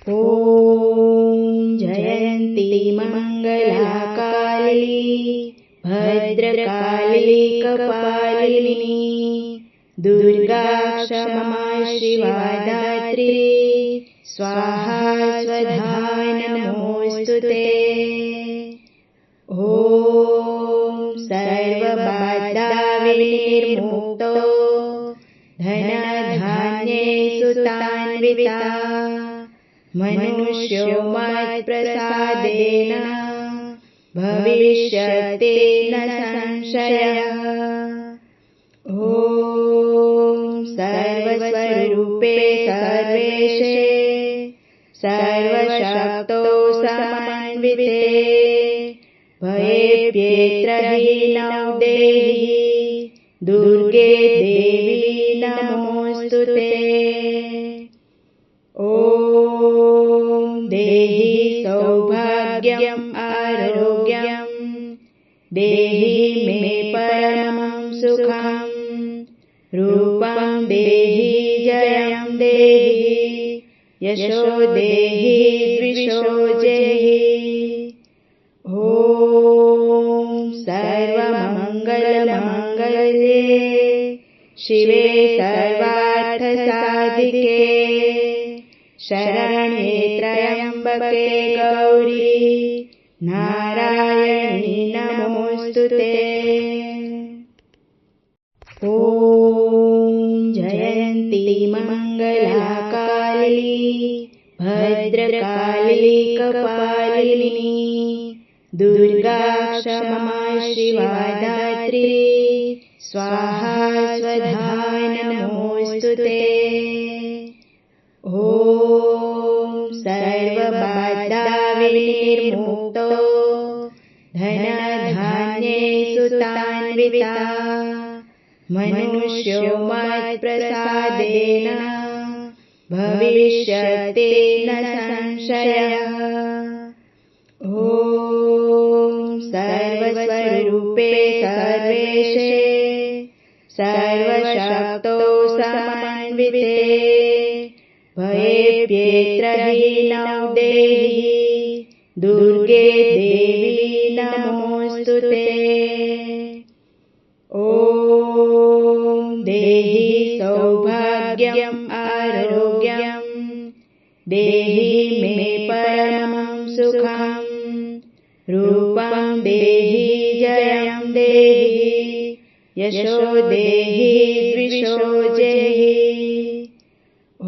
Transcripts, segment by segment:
ॐ जयन्ती मङ्गलाकाली भद्रकाली कपालिनी दुर्गा क्षमा शिवा दात्री स्वाहा स्वधा नमोऽस्तुते। ॐ सर्वबाधा विनिर्मुक्तो धनधान्ये सुतान्विता मनुष्यो मत्प्रसादेन भविष्यति न संशयः। ॐ सर्वस्वरूपे सर्वेशे सर्वशक्तो समन्विते भयेभ्येत्रहीनौ देहि दुर्गे देवी नमोऽस्तुते। ॐ देहि सौभाग्यम् आरोग्यम् देहि मे परमं सुखम् रूपं देहि जयं देहि यशो देहि द्विषो जहि। ॐ सर्वमङ्गलमाङ्गल्ये शिवे सर्वार्थसाधिके शरण्ये त्र्यम्बके गौरी नारायणी नमोऽस्तुते। ॐ जयन्ती मङ्गलाकाली भद्रकाली कपालिनी दुर्गा क्षमा शिवा दात्री स्वाहा स्वधा नमोऽस्तुते। ॐ सर्वबाधा विनिर्मुक्तो धनधान्ये सुतान्विता मनुष्यो मत्प्रसादेन भविष्यति न संशयः। ॐ सर्वस्वरूपे सर्वेशे सर्वशक्तो समन्विते भयेभ्येत्रहीनौ देहि दुर्गे देवी नमोऽस्तुते। ॐ देहि सौभाग्यम् आरोग्यम् देहि मे परमं सुखम् रूपं देहि जयं देहि यशो देहि द्विषो जहि। ॐ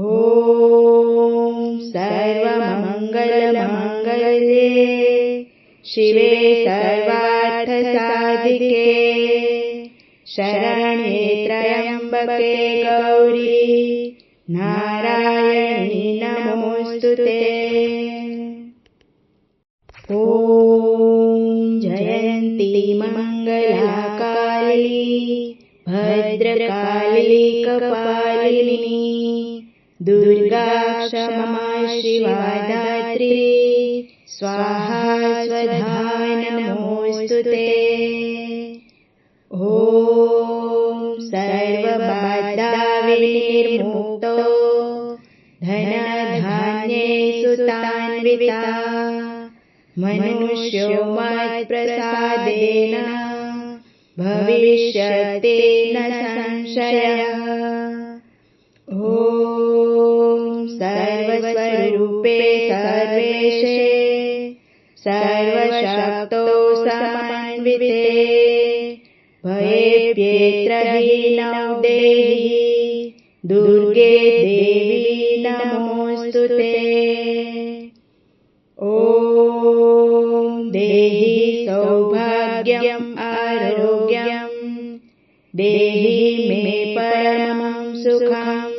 सर्वमङ्गलमाङ्गल्ये शिवे सर्वार्थसाधिके शरण्ये त्र्यम्बके गौरी नारायणी नमोऽस्तुते। ॐ जयन्ती मङ्गलाकाली भद्रकाली कपालिनी दुर्गा क्षमा शिवा दात्री स्वाहा स्वधा नमोऽस्तुते। ॐ सर्वबाधा विनिर्मुक्तो धनधान्ये सुतान्विता मनुष्यो मत्प्रसादेन भविष्यति न संशयः। ॐ सर्वस्वरूपे सर्वेशे सर्वशक्तो समन्विते भयेभ्येत्रहीनौ देहि दुर्गे देवी नमोऽस्तुते। ॐ देहि सौभाग्यम् आरोग्यम् देहि मे परमं सुखम्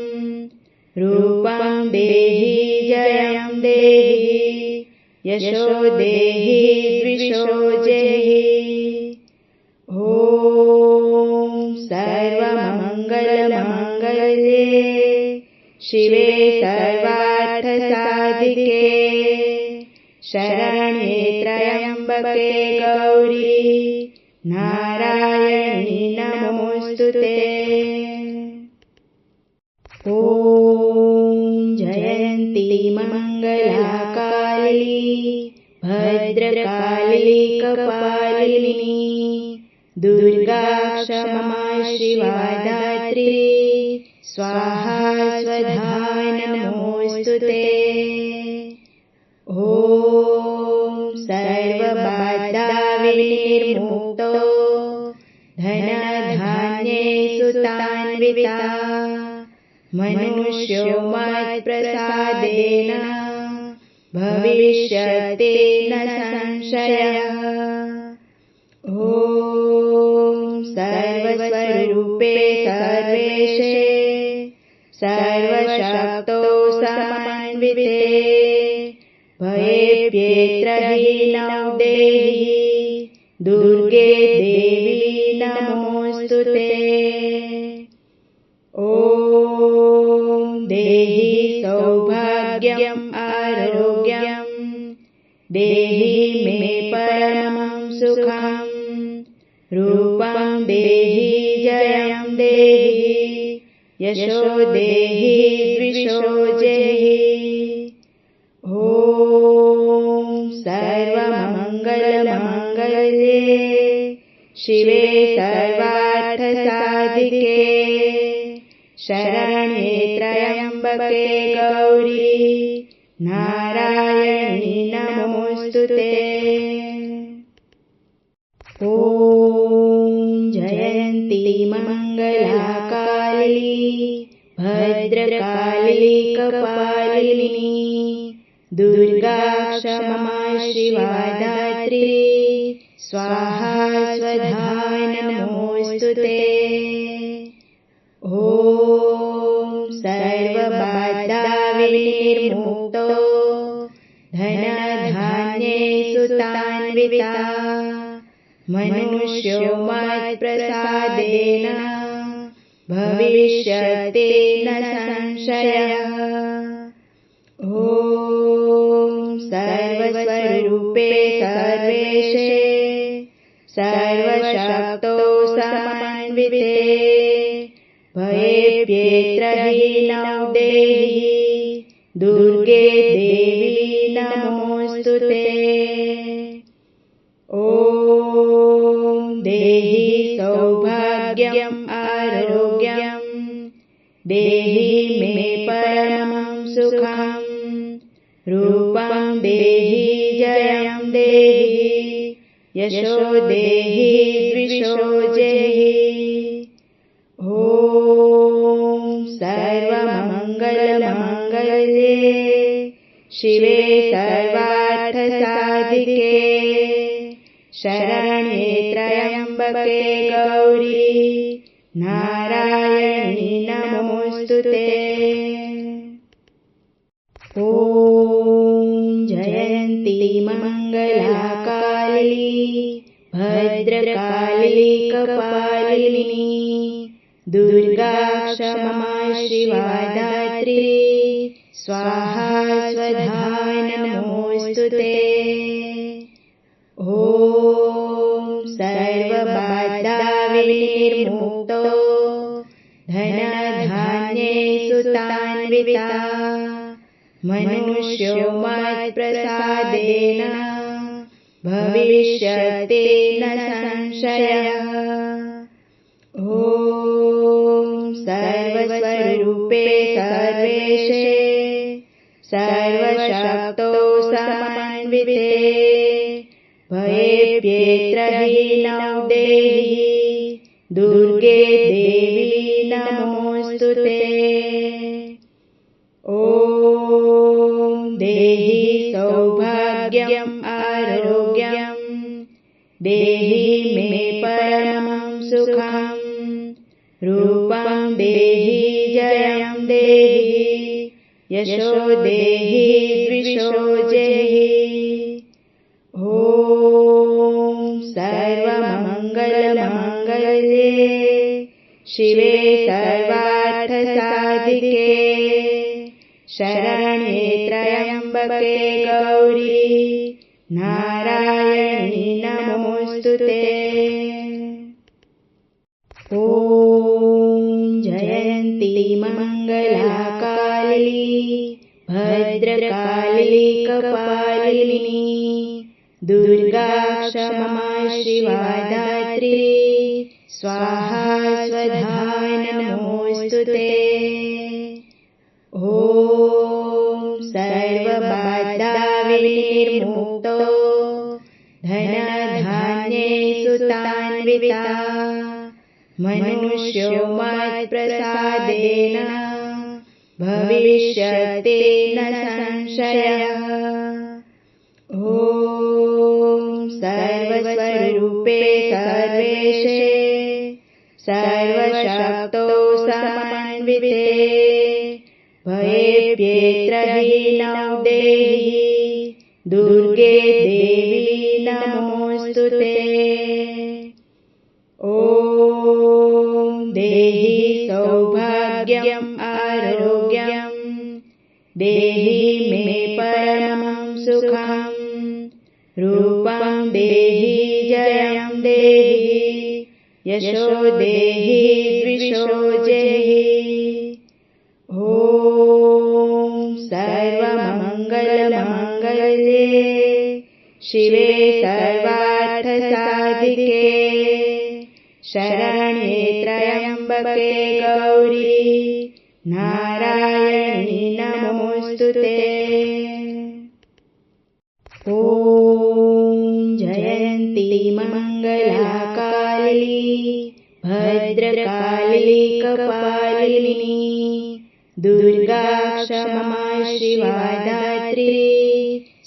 रूपं देहि जयं देहि यशो देहि द्विषो जहि। ॐ सर्वमङ्गलमाङ्गल्ये शिवे सर्वार्थसाधिके शरण्ये त्र्यम्बके गौरी नारायणी नमोऽस्तुते। ॐ जयन्ती मङ्गला भद्रकाली कपालिनी दुर्गा क्षमा शिवा दात्री स्वाहा स्वधा नमोऽस्तुते। ॐ सर्वबाधाविनिर्मुक्तो धनधान्ये सुतान्विता मनुष्यो मत्प्रसादेन भविष्यति न संशयः। ॐ सर्वस्वरूपे सर्वेशे सर्वशक्तो समन्विते भयेभ्येत्रहीनौ देहि दुर्गे देवी नमोऽस्तुते। ॐ देहि सौभाग्यम् आरोग्यम् देहि मे परमं सुखम् रूपं देहि जयं देहि यशो देहि द्विषो जेहि। ॐ सर्वमङ्गलमङ्गल्ये शिवे सर्वार्थसाधिके शरण्ये त्र्यम्बके गौरी नारायणी नमोऽस्तुते। ॐ जयन्ती मङ्गलाकाली भद्रकाली कपालिनी दुर्गा क्षमा शिवा दात्री स्वाहा स्वधा नमोऽस्तुते। ॐ सर्वबाधाविनिर्मुक्तो धनधान्ये सुतान्विता मनुष्यो मत्प्रसादेन भविष्यति न संशयः। ॐ सर्वस्वरूपे सर्वेशे सर्वशक्तो समन्विते भयेभ्येत्रहीनौ देहि दुर्गे देवी नमोऽस्तुते। ॐ देहि सौभाग्यम् आरोग्यम् देहि मे परमं सुखम् रूपं देहि जयं देहि यशो देहि द्विषो जेहि। ॐ सर्वमङ्गलमङ्गल्ये शिवे सर्वार्थसाधिके शरण्ये त्र्यम्बके गौरी नारायणी नमोऽस्तुते। ॐ जयन्ती मङ्गलाकाली भद्रकाली कपालिनी दुर्गा क्षमा शिवा दात्री स्वाहा स्वधा नमोऽस्तुते। ॐ सर्वबाधाविनिर्मुक्तो धनधान्ये सुतान्विता मनुष्यो मत्प्रसादेन भविष्यति न संशयः। ॐ सर्वस्वरूपे सर्वेशे सर्वशक्तो समन्विते भयेभ्येत्रहीनौ देहि दुर्गे देवी नमोऽस्तुते। ॐ देहि सौभाग्यम् आरोग्यम् देहि मे परमं सुखम् रूपं देहि जयं देहि यशो देहि द्विषो जेहि। ॐ सर्वमङ्गलमङ्गल्ये शिवे सर्वार्थसाधिके शरण्ये त्र्यम्बके गौरी नारायणी नमोऽस्तुते। ॐ जयन्ती मङ्गलाकाली भद्रकाली कपालिनी दुर्गा क्षमा शिवा धात्री स्वाहा स्वधा नमोऽस्तुते। ॐ सर्वबाधाविनिर्मुक्तो धनधान्ये सुतान्विता मनुष्यो मत्प्रसादेन भविष्यति न संशयः। ॐ सर्वस्वरूपे सर्वेशे सर्वशक्तो समन्विते भयेभ्येत्रहीनौ देहि दुर्गे देवी नमोऽस्तुते। ॐ देहि सौभाग्यम् आरोग्यम् देहि मे परमं सुखम् रूपं देहि जयं देहि यशो देहि द्विषो जेहि। ॐ सर्वमङ्गलमाङ्गल्ये शिवे सर्वार्थसाधिके शरण्ये त्र्यम्बके गौरी नारायणी नमोऽस्तुते। ॐ जयन्ती मङ्गलाकाली भद्रकाली कपालिनी दुर्गा क्षमा शिवा धात्री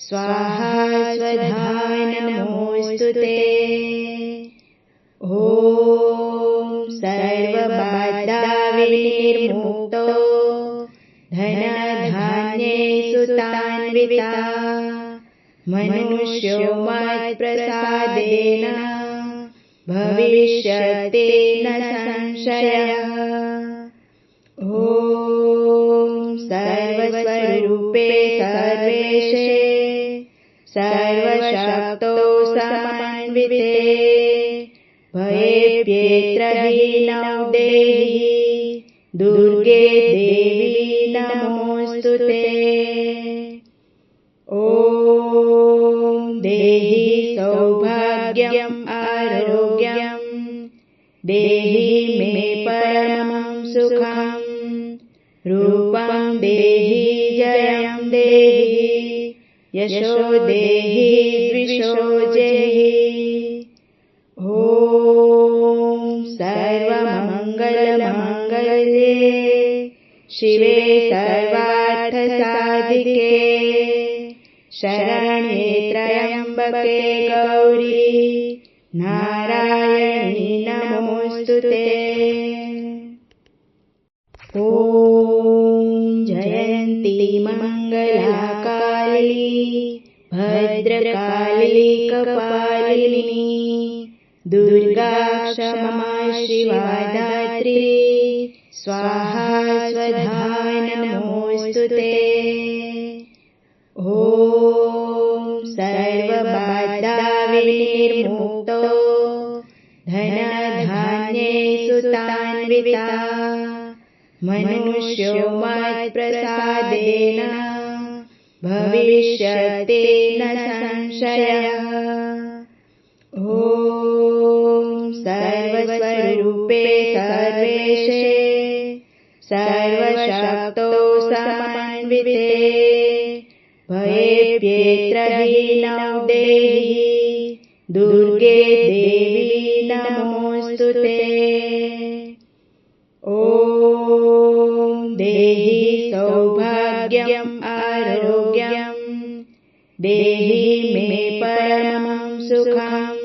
स्वाहा स्वधा नमोऽस्तुते। ॐ सर्वबाधाविनिर्मुक्तो धनधान्ये सुतान्विता मनुष्यो मत्प्रसादेन भविष्यति न संशयः। ॐ सर्वस्वरूपे सर्वेशे सर्वशक्तो समन्विते भयेभ्येत्रहीनौ देहि दुर्गे देवी नमोऽस्तुते। ॐ देहि सौभाग्यम् आरोग्यम् देहि मे परमं सुखम् रूपं देहि जयं देहि यशो देहि द्विषो जेहि। ॐ सर्वमङ्गलमाङ्गल्ये शिवे सर्वार्थसाधिके शरण्ये त्र्यम्बके गौरी नारायणी नमोऽस्तुते। ॐ जयन्ती मङ्गलाकाली भद्रकाली कपालिनी दुर्गा क्षमा शिवा धात्री स्वाहा स्वधा नमोऽस्तुते। ॐ सर्वबाधाविनिर्मुक्तो धनधान्ये सुतान्विता मनुष्यो मत्प्रसादेन भविष्यति न संशयः। ॐ सर्वस्वरूपे सर्वेशे सर्वशक्तो समन्विते भयेभ्येत्रहीनौ देहि दुर्गे देवी नमोऽस्तुते। ॐ देहि सौभाग्यम् आरोग्यम् देहि मे परमं सुखम्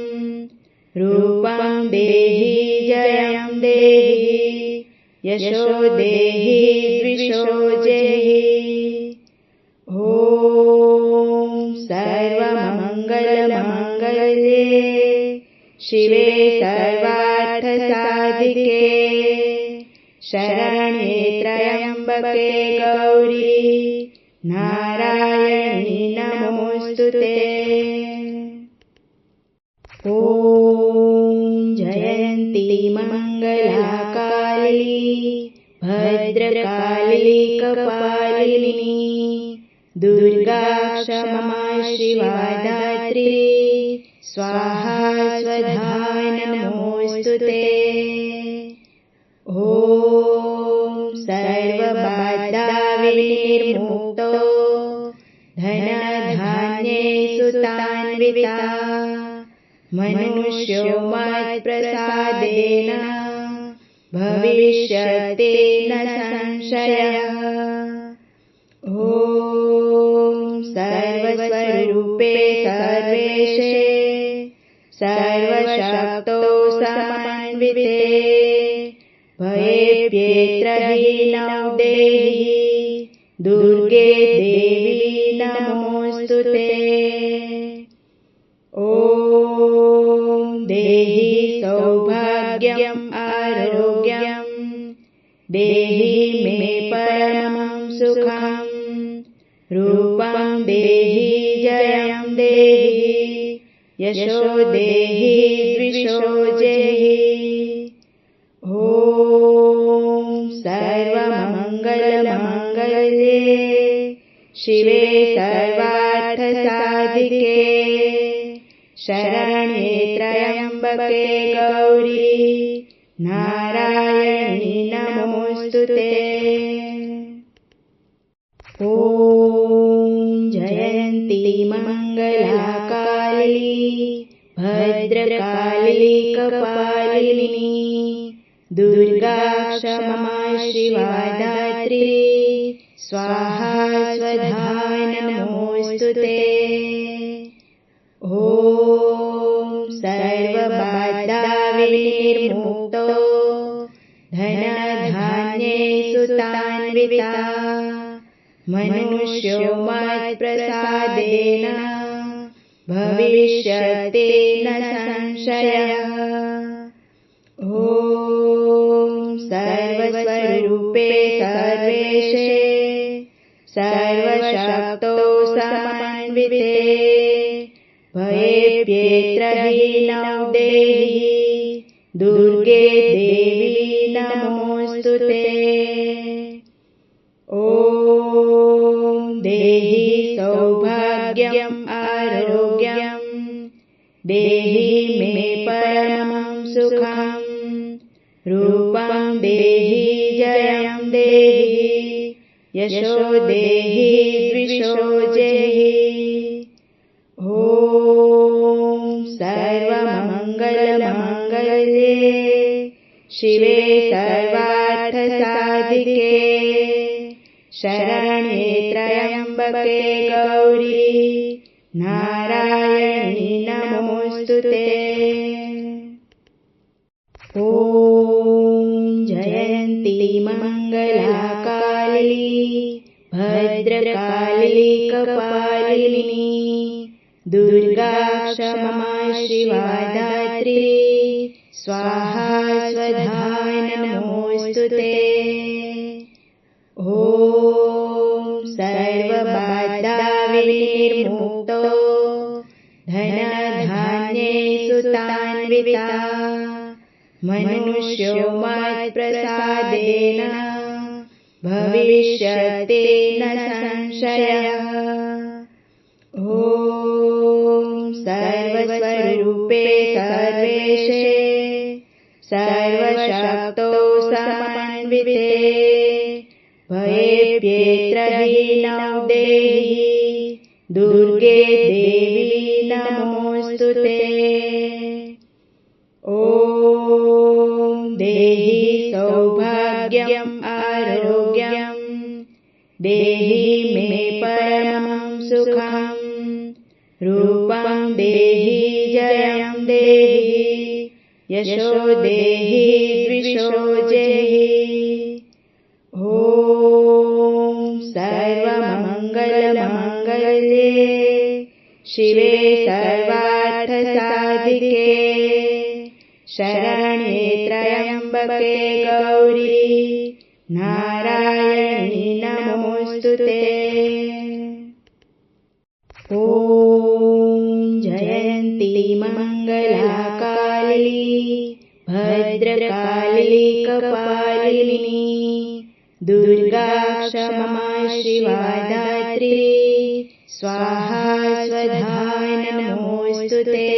रूपं देहि जयं देहि यशो देहि द्विषो जेहि। ॐ सर्वमङ्गलमाङ्गल्ये शिवे सर्वार्थसाधिके शरण्ये त्र्यम्बके गौरी नारायणी नमोऽस्तुते। ॐ जयन्ती मङ्गलाकाली भद्रकाली कपालिनी दुर्गा क्षमा शिवा दात्री स्वाहा स्वधा नमोऽस्तुते। ॐ सर्वबाधाविनिर्मुक्तो धनधान्ये सुतान्विता मनुष्यो मत्प्रसादेन भविष्यति न संशयः। ॐ सर्वस्वरूपे सर्वेशे सर्वशक्तो समन्विते भयेभ्येत्रहीनौ देहि दुर्गे देवी नमोऽस्तुते। ॐ देहि सौभाग्यम् आरोग्यम् देहि मे परमं सुखम् रूपं देहि जयं देहि यशो देहि द्विषो जेहि। ॐ सर्वमङ्गलमाङ्गल्ये शिवे सर्वार्थसाधिके शरण्ये त्र्यम्बके गौरी नारायणी नमोऽस्तुते। ॐ जयन्ती मङ्गलाकाली भद्रकाली कपालिनी दुर्गा क्षमा शिवा दात्री स्वाहा स्वधा नमोऽस्तुते। ॐ सर्वबाधाविनिर्मुक्तो धनधान्ये सुतान्विता मनुष्यो मत्प्रसादेन भविष्यति न संशयः। ॐ सर्वस्वरूपे सर्वेशे सर्वशक्तो समन्विते भयेभ्येत्रहीनौ देहि दुर्गे देवी नमोऽस्तुते। ॐ देहि सौभाग्यम् आरोग्यम् देहि मे परमं सुखम् रूपं देहि जयं देहि यशो देहि द्विषो जेहि। ॐ सर्वमङ्गलमाङ्गल्ये शिवे सर्वार्थसाधिके शरण्ये त्र्यम्बके गौरी नारायणी नमोऽस्तुते। ॐ जयन्ती मङ्गलाकाली भद्रकाली कपालिनी दुर्गा क्षमा शिवा दात्री स्वाहा स्वधा नमोऽस्तुते। ॐ सर्वबाधाविनिर्मुक्तो धनधान्ये सुतान्विता मनुष्यो मत्प्रसादेन भविष्यति न संशयः। ॐ सर्वस्वरूपे सर्वेशे सर्वशक्तो समन्विते भयेभ्येत्रहीनौ देहि दुर्गे देवी नमोऽस्तुते। ॐ देहि सौभाग्यम् आरोग्यम् देहि मे परमं सुखम् रूपं देहि जयं देहि यशो देहि द्विषो जेहि। ॐ सर्वमङ्गलमाङ्गल्ये शिवे सर्वार्थसाधिके शरण्ये त्र्यम्बके गौरी नारायणी नमोऽस्तुते। ॐ जयन्ती मङ्गलाकाली भद्रकाली कपालिनी दुर्गा क्षमा शिवा दात्री स्वाहा स्वधा नमोस्तुते।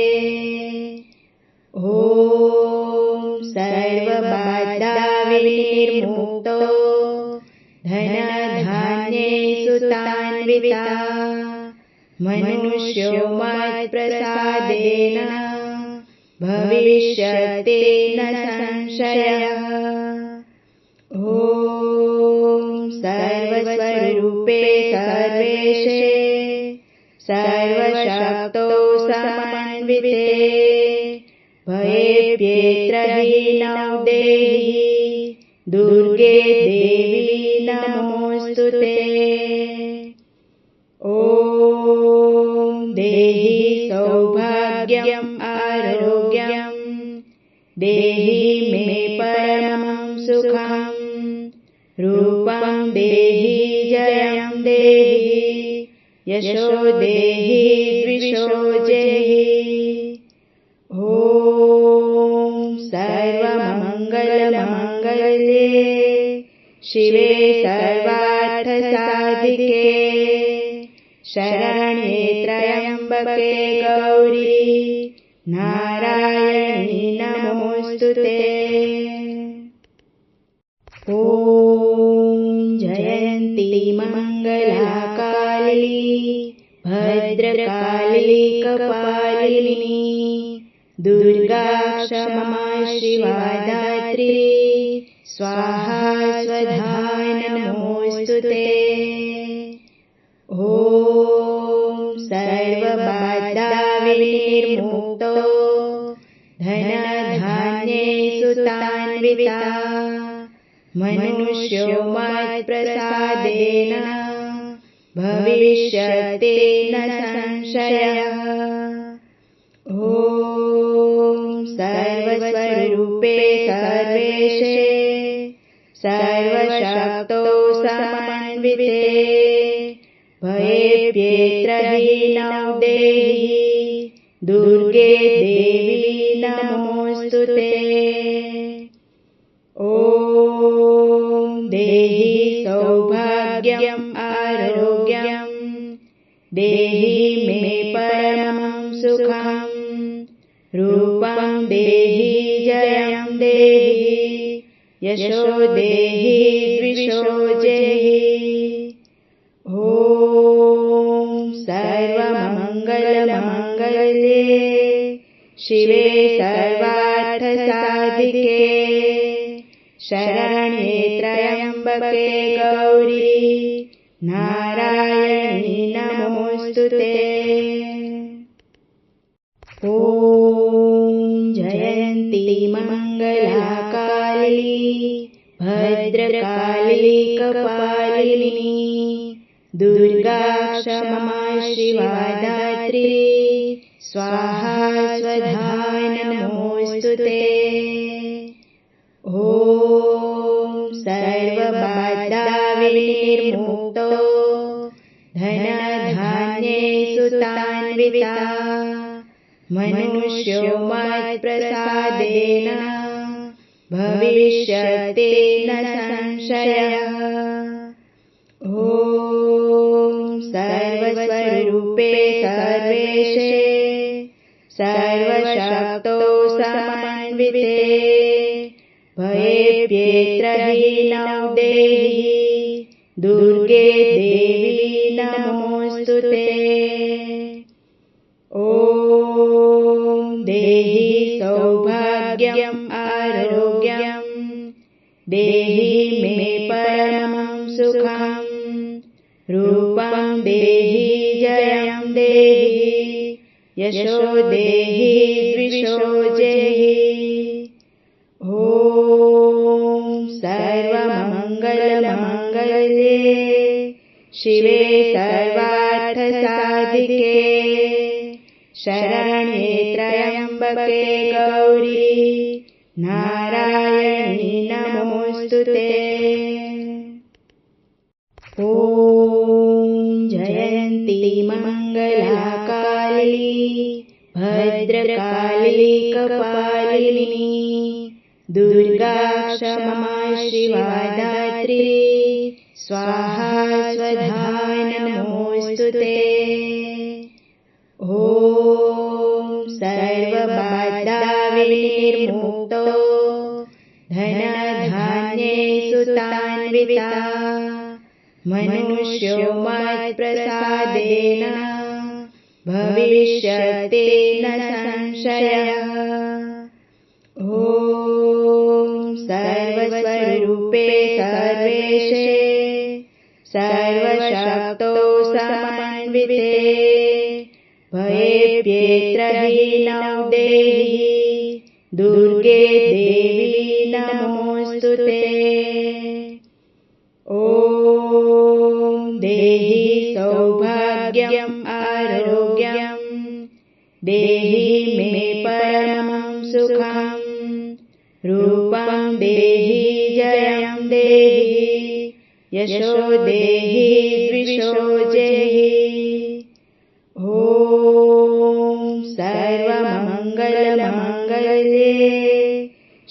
ॐ सर्वबाधा विनिर्मुक्तो धनधान्ये सुतान्विता मनुष्यो मत्प्रसादेन भविष्यति न संशयः। ॐ सर्वस्वरूपे सर्वेशे सर्वशक्तो समन्विते भयेभ्येत्रहीनौ देहि दुर्गे देवी नमोस्तुते। ॐ देहि सौभाग्यम् आरोग्यम् देहि मे परमं सुखम् रूपं देहि जयं देहि यशो देहि द्विषो जेहि। ॐ सर्वमङ्गलमाङ्गल्ये शिवे सर्वार्थसाधिके शरण्ये त्र्यम्बके गौरी नारायणी नमोस्तुते। ॐ जयन्ती मङ्गलाकाली भद्रकाली कपालिनी दुर्गा क्षमा शिवा दात्री स्वाहा स्वधा नमोस्तुते। ॐ सर्वबाधा विनिर्मुक्तो धनधान्ये सुतान्विता मनुष्यो मत्प्रसादेन भविष्यति न संशयः। ॐ सर्वस्वरूपे सर्वेशे सर्वशक्तो समन्विते भयेभ्येत्रहीनौ देहि दुर्गे देवी नमोस्तुते। ॐ देहि सौभाग्यम् आरोग्यम् देहि मे परमं सुखम् रूपं देहि जयं देहि यशो देहि द्विषो जेहि। ॐ सर्वमङ्गलमाङ्गल्ये शिवे सर्वार्थसाधिके शरण्ये त्र्यम्बके गौरी नारायणी नमोस्तुते। ॐ जयन्ती मङ्गलाकाली भद्रकाली कपालिनी दुर्गा क्षमा शिवा दात्री स्वाहा स्वधा नमोस्तुते। ॐ सर्वबाधा विनिर्मुक्तो धनधान्ये सुतान्विता मनुष्यो मत्प्रसादेन भविष्यति न संशयः। ॐ सर्वस्वरूपे सर्वेशे सर्वशक्तो समन्विते भयेभ्येत्रहीनौ देहि दुर्गे देवी नमोस्तुते। ॐ देहि सौभाग्यम् आरोग्यम् देहि मे परमं सुखम् रूपं देहि जयं देहि यशो देहि द्विषो जेहि। ॐ सर्वमङ्गलमाङ्गल्ये शिवे सर्वार्थसाधिके शरण्ये त्र्यम्बके गौरी नारायणी नमोस्तुते। ॐ जयन्ती मङ्गलाकाली भद्रकाली कपालिनी दुर्गा क्षमा शिवा दात्री स्वाहा स्वधाय नमोऽस्तुते। ॐ सर्वबाधाविनिर्मुक्तो धनधान्ये सुतान्विता मनुष्यो मत्प्रसादेन भविष्यति न संशयः। ॐ सर्वस्वरूपे सर्वेशे सर्वशक्तो समन्विते भयेभ्येत्रहीनौ देहि दुर्गे देवी नमोऽस्तुते। ॐ देहि सौभाग्यम् आरोग्यम् देहि मे परमं सुखम् रूपं देहि जयं देहि यशो देहि द्विषो जेहि। ॐ सर्वमङ्गलमाङ्गल्ये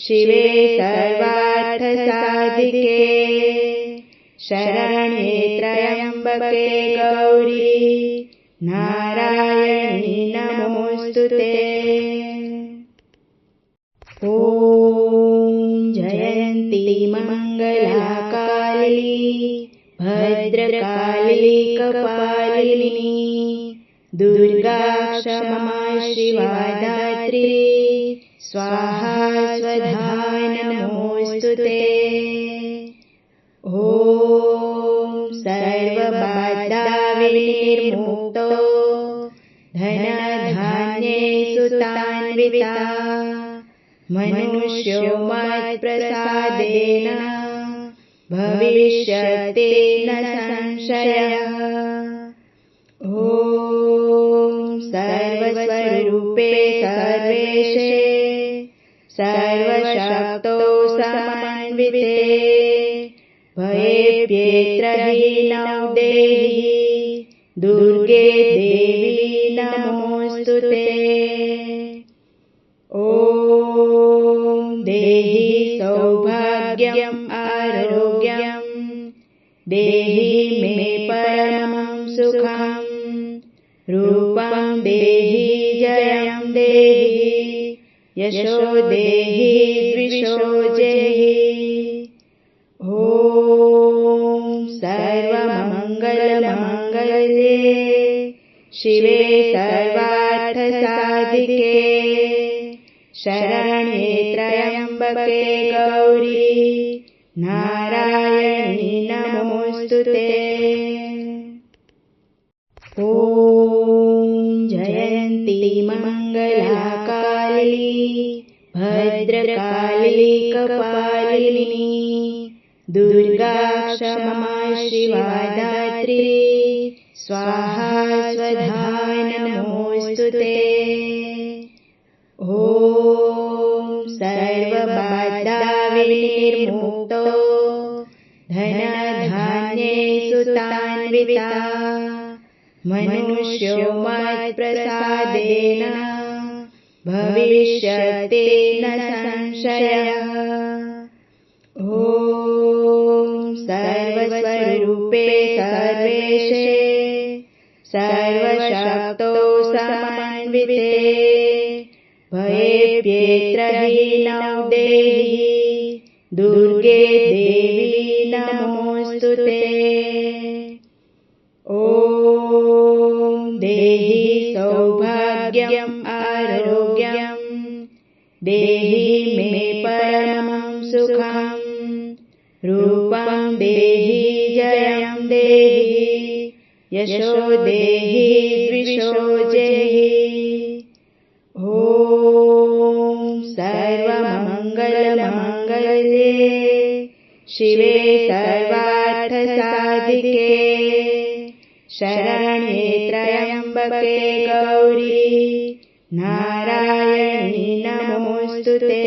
शिवे सर्वार्थसाधिके शरण्ये त्र्यम्बके गौरी नारायणी नमोऽस्तुते। ॐ जयन्ती मङ्गलाकाली भद्रकाली कपालिनी दुर्गा क्षमा शिवा दात्री स्वाहा स्वधाय नमोऽस्तुते। ॐ सर्वबाधाविनिर्मुक्तो धनधान्ये सुतान्विता मनुष्यो मत्प्रसादेन भविष्यति न संशयः। ॐ सर्वस्वरूपे सर्वेशे सर्वशक्तो समन्विते भयेभ्येत्रहीनौ देहि दुर्गे देवी नमोऽस्तुते। ॐ देहि सौभाग्यम् आरोग्यम् देहि मे परमं सुखम् रूपं देहि जयं देहि यशो देहि द्विषो जेहि। ॐ सर्वमङ्गलमाङ्गल्ये शिवे सर्वार्थसाधिके शरण्ये त्र्यम्बके गौरी नारायणी नमोऽस्तुते। ॐ जयन्ती मङ्गलाकाली भद्रकाली कपालिनी दुर्गा क्षमा शिवा दात्री स्वाहा स्वधाय नमोऽस्तुते। ॐ सर्वबाधाविनिर्मुक्तो धनधान्ये सुतान्विता मनुष्यो मत्प्रसादेन भविष्यति न संशयः। ॐ सर्वस्वरूपे सर्वेशे सर्वशक्तो समन्विते भयेभ्येत्रहीनौ देहि दुर्गे देवी नमोऽस्तुते। ॐ देहि सौभाग्यम् आरोग्यम् देहि मे परमं सुखम् रूपं देहि जयं देहि यशो देहि द्विषो जेहि। ॐ सर्वमङ्गलमाङ्गल्ये शिवे सर्वार्थसाधिके शरण्ये त्र्यम्बके गौरी नारायणी नमोऽस्तुते।